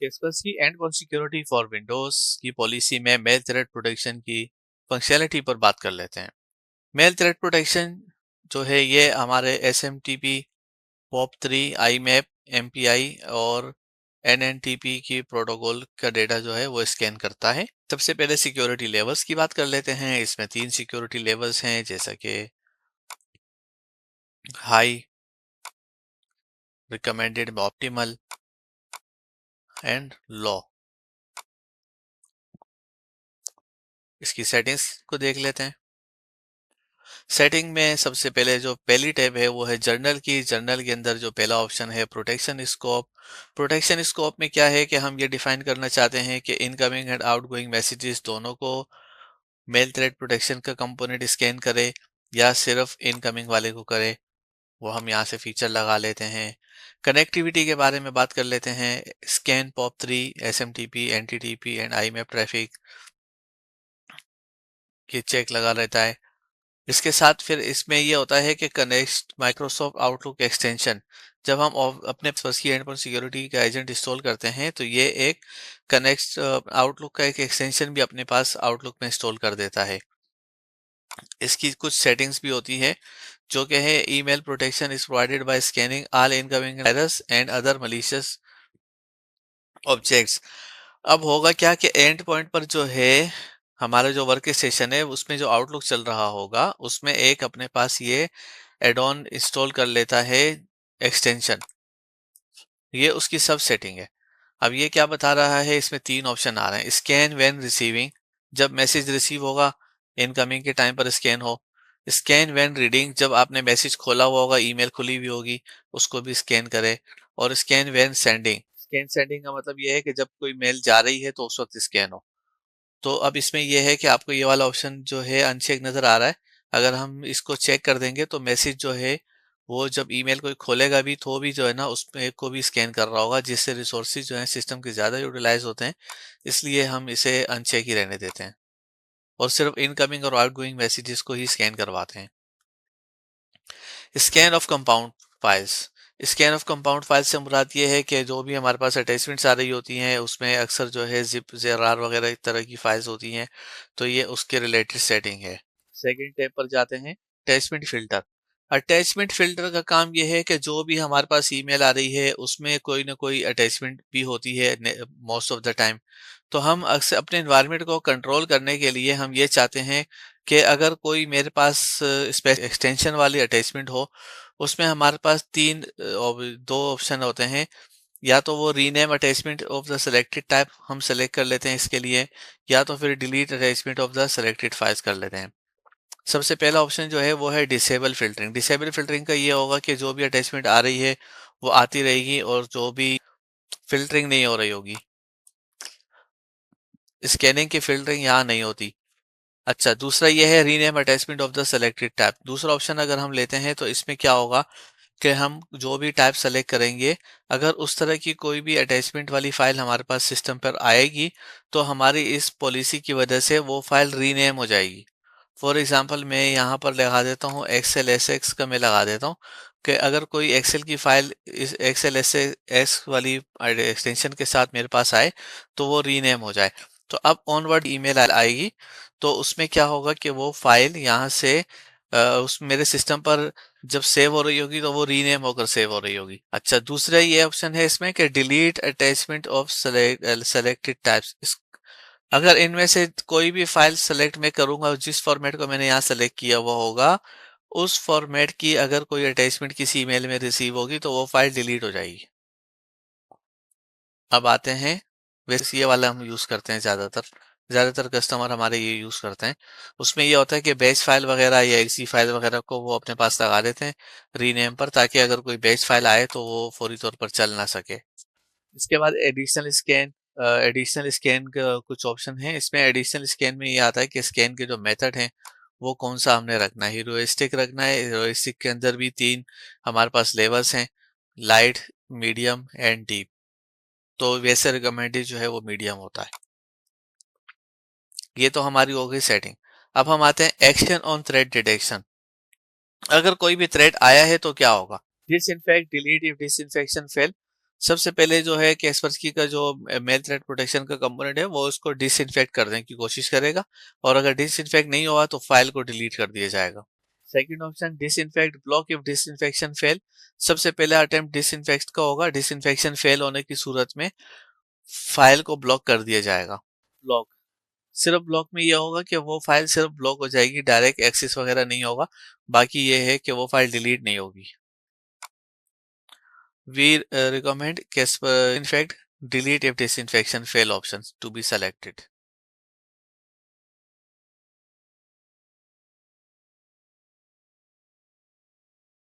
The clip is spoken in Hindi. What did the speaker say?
Kaspersky and point security for Windows की पॉलिसी में मेल थ्रेड प्रोटेक्शन की फंक्शनैलिटी पर बात कर लेते हैं। मेल थ्रेड प्रोटेक्शन जो है ये हमारे SMTP, POP3, IMAP, MPI और NNTP की प्रोटोकॉल का डेटा जो है वो स्कैन करता है। सबसे पहले सिक्योरिटी लेवल्स की बात कर लेते हैं। इसमें 3 सिक्योरिटी लेवल्स हैं, जैसा कि high, recommended, optimal and low. इसकी सेटिंग्स को देख लेते हैं। सेटिंग में सबसे पहले जो पहली टैब है वो है जर्नल की। जर्नल के अंदर जो पहला ऑप्शन है प्रोटेक्शन स्कोप। प्रोटेक्शन स्कोप में क्या है कि हम ये डिफाइन करना चाहते हैं कि इनकमिंग एंड आउटगोइंग मैसेजेस दोनों को मेल थ्रेड प्रोटेक्शन का कंपोनेंट स्कैन करे या सिर्फ इनकमिंग वाले को करे, वो हम यहाँ से फीचर लगा लेते हैं। कनेक्टिविटी के बारे में बात कर लेते हैं। Scan POP3, SMTP, NTTP and IMAP traffic की चेक लगा रहता है। इसके साथ फिर इसमें ये होता है कि कनेक्ट माइक्रोसॉफ्ट आउटलुक एक्सटेंशन। जब हम अपने फर्स्ट की एंडपोइंट सिक्योरिटी का एजेंट इंस्टॉल करते हैं तो ये एक कनेक्ट आउटलुक का एक एक्सटेंशन भी अपने पास आउटलुक में इंस्टॉल कर देता है। इसकी कुछ सेटिंग्स भी होती है जो कि है email protection is provided by scanning all incoming virus and other malicious objects. अब होगा क्या कि एंड पॉइंट पर जो है हमारा जो वर्क स्टेशन है उसमें जो आउटलुक चल रहा होगा उसमें एक अपने पास ये एड ऑन इंस्टॉल कर लेता है एक्सटेंशन। ये उसकी सब सेटिंग है। अब ये क्या बता रहा है, इसमें 3 ऑप्शन आ रहे हैं। स्कैन व्हेन रिसीविंग, जब मैसेज रिसीव होगा इनकमिंग के टाइम पर स्कैन हो। स्कैन व्हेन रीडिंग, जब आपने मैसेज खोला हुआ होगा, ईमेल खुली हुई होगी, उसको भी स्कैन करे। और scan when sending, scan sending का मतलब ये है कि जब कोई मेल जा रही है तो उस वक्त स्कैन हो। तो अब इसमें यह है कि आपको ये वाला ऑप्शन जो है अनचेक नजर आ रहा है। अगर हम इसको चेक कर देंगे तो मैसेज जो है वो जब ईमेल कोई खोलेगा भी तो भी जो है ना उसमें को भी स्कैन कर रहा होगा, जिससे रिसोर्सेज जो है सिस्टम के ज़्यादा यूटिलाइज होते हैं। इसलिए हम इसे अनचेक ही रहने देते हैं और सिर्फ इनकमिंग और आउटगोइंग मैसेजेस को ही स्कैन करवाते हैं। Scan of compound files. Scan of compound file से मुराद ये है कि जो भी हमारे पास अटैचमेंट्स आ रही होती हैं उसमें अक्सर जो है जिप, ज़रार वगैरह इस तरह की फाइल्स होती हैं, तो ये उसके रिलेटेड सेटिंग है। सेकंड टैब पर जाते हैं, अटैचमेंट फिल्टर। अटैचमेंट फिल्टर का काम ये है कि जो भी हमारे पास ईमेल आ रही है उसमें कोई ना कोई अटैचमेंट भी होती है मोस्ट ऑफ द टाइम। तो हम अक्सर अपने एनवायरनमेंट को कंट्रोल करने के लिए हम ये चाहते हैं कि अगर कोई मेरे पास एक्सटेंशन वाली अटैचमेंट हो, उसमें हमारे पास 2 ऑप्शन होते हैं। या तो वो rename attachment of the selected type हम सेलेक्ट कर लेते हैं इसके लिए, या तो फिर delete attachment of the selected files कर लेते हैं। सबसे पहला ऑप्शन जो है वो है डिसेबल फिल्टरिंग। डिसेबल फिल्टरिंग का ये होगा कि जो भी अटैचमेंट आ रही है वो आती रहेगी और जो भी फिल्टरिंग नहीं हो रही होगी, स्कैनिंग की फिल्टरिंग यहाँ नहीं होती। अच्छा, दूसरा ये है rename attachment of the selected type. दूसरा ऑप्शन अगर हम लेते हैं तो इसमें क्या होगा कि हम जो भी टाइप सेलेक्ट करेंगे, अगर उस तरह की कोई भी अटैचमेंट वाली फाइल हमारे पास सिस्टम पर आएगी तो हमारी इस पॉलिसी की वजह से वो फाइल रीनेम हो जाएगी। फॉर एग्जांपल मैं यहाँ पर लगा देता हूँ एक्सेल एस एक्स का, मैं लगा देता हूँ कि अगर कोई एक्सेल की फाइल इस एक्सेल एस एक्स वाली एक्सटेंशन के साथ मेरे पास आए तो वो रीनेम हो जाए। तो अब ऑनवर्ड ईमेल आएगी तो उसमें क्या होगा कि वो फाइल यहाँ से उस मेरे सिस्टम पर जब सेव हो रही होगी तो वो रीनेम होकर सेव हो रही होगी। अच्छा, दूसरा ये ऑप्शन है इसमें कि delete attachment of selected types. अगर इनमें से कोई भी फाइल सेलेक्ट मैं करूंगा और जिस फॉर्मेट को मैंने यहाँ सेलेक्ट किया हुआ होगा उस फॉर्मेट की अगर कोई अटैचमेंट किसी ईमेल में रिसीव होगी तो वो फाइल डिलीट हो जाएगी। अब आते हैं, वैसे ये वाला हम यूज करते हैं ज्यादातर कस्टमर हमारे ये यूज करते हैं। उसमें ये होता है कि बैच फाइल वगैरह या एक्सी फाइल वगैरह को वो अपने पास लगा देते हैं रीनेम पर, ताकि अगर कोई बैच फाइल आए तो वो फौरी तौर पर चल ना सके। इसके बाद एडिशनल स्कैन का कुछ ऑप्शन है। इसमें एडिशनल स्कैन में ये आता है कि स्कैन के जो मेथड हैं वो कौन सा हमने रखना है। हीरोइस्टिक रखना है। हीरोइस्टिक के अंदर भी 3 हमारे पास लेवल्स हैं, लाइट, मीडियम एंड डीप। तो वैसे रिकमेंडेड जो है वो मीडियम होता है। ये तो हमारी हो गई सेटिंग। अब हम आते हैं एक्शन ऑन थ्रेड डिटेक्शन। अगर कोई भी थ्रेड आया है तो क्या होगा, disinfect delete if disinfection fail. सबसे पहले जो है कैस्परस्की का जो मेल थ्रेड प्रोटेक्शन का कंपोनेंट है वो उसको डिसइंफेक्ट करने की कोशिश करेगा, और अगर डिसइंफेक्ट नहीं हुआ तो फाइल को डिलीट कर दिया जाएगा। Second option disinfect block if disinfection fail. सबसे पहला अटेम्प्ट डिसइंफेक्ट का होगा, डिसइंफेक्शन फेल होने की सूरत में फाइल को ब्लॉक कर दिया जाएगा। ब्लॉक, सिर्फ ब्लॉक में यह होगा कि वो फाइल सिर्फ ब्लॉक हो जाएगी, डायरेक्ट एक्सेस वगैरह नहीं होगा, बाकी ये है कि वो फाइल डिलीट नहीं होगी। We recommend Casper Infect delete if disinfection fail options to be selected.